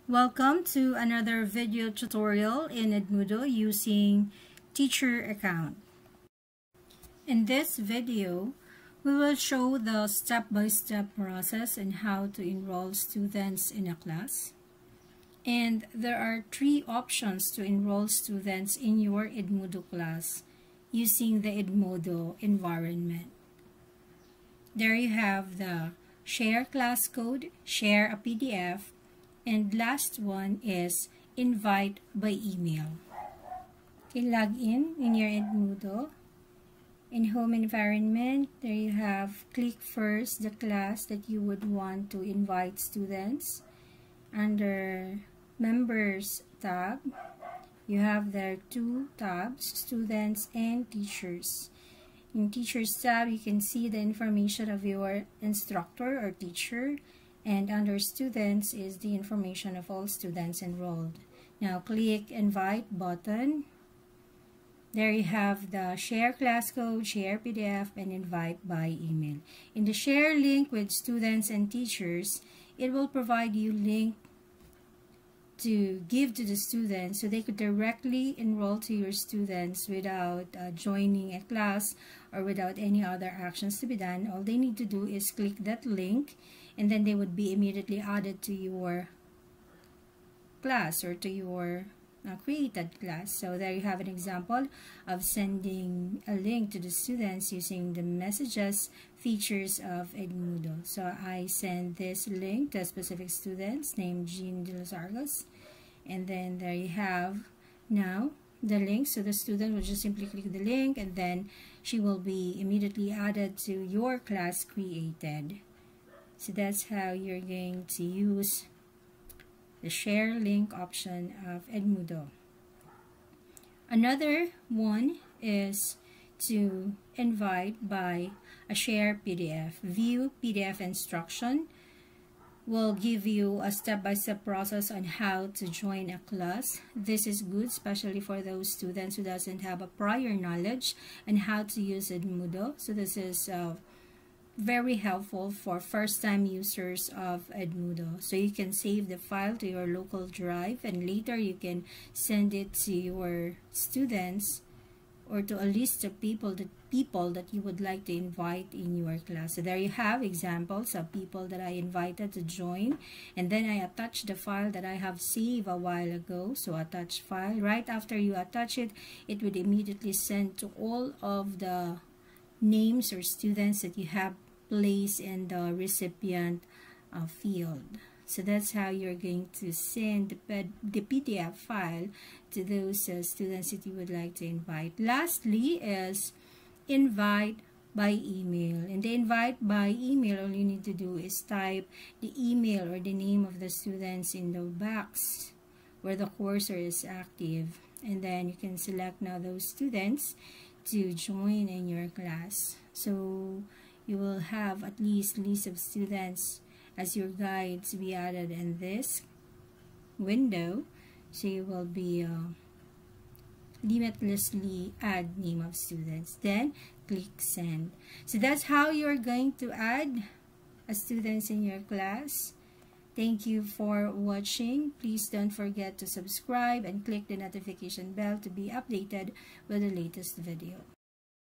Welcome to another video tutorial in Edmodo using teacher account. In this video, we will show the step-by-step process and how to enroll students in a class. And there are 3 options to enroll students in your Edmodo class using the Edmodo environment. There you have the share class code, share a PDF, and last one is invite by email. Okay, log in your Edmodo. In home environment, there you have click first the class that you would want to invite students. Under members tab, you have there 2 tabs, students and teachers. In teachers tab, you can see the information of your instructor or teacher. And under students is the information of all students enrolled. Now click invite button. There you have the share class code, share PDF, and invite by email. In the share link with students and teachers, it will provide you link to give to the students so they could directly enroll to your students without joining a class or without any other actions to be done. All they need to do is click that link, and then they would be immediately added to your class or to your created class. So there you have an example of sending a link to the students using the messages features of Edmodo. So I send this link to specific students named Jean de los Argos, and then there you have now the link. So the student will just simply click the link, and then she will be immediately added to your class created. So that's how you're going to use the share link option of Edmodo. Another one is to invite by a share PDF. View PDF instruction will give you a step-by-step process on how to join a class. This is good, especially for those students who doesn't have a prior knowledge on how to use Edmodo. So this is very helpful for first-time users of Edmodo. So you can save the file to your local drive, and later you can send it to your students or to a list of people that you would like to invite in your class. So there you have examples of people that I invited to join, and then I attach the file that I have saved a while ago. So attach file. Right after you attach it, it would immediately send to all of the names or students that you have placed in the recipient field. So that's how you're going to send the PDF file to those students that you would like to invite. Lastly is invite by email. And the invite by email, all you need to do is type the email or the name of the students in the box where the cursor is active. And then you can select now those students to join in your class. So you will have at least list of students as your guide to be added in this window. So you will be limitlessly add name of students. Then click send. So that's how you're going to add students in your class. Thank you for watching. Please don't forget to subscribe and click the notification bell to be updated with the latest video.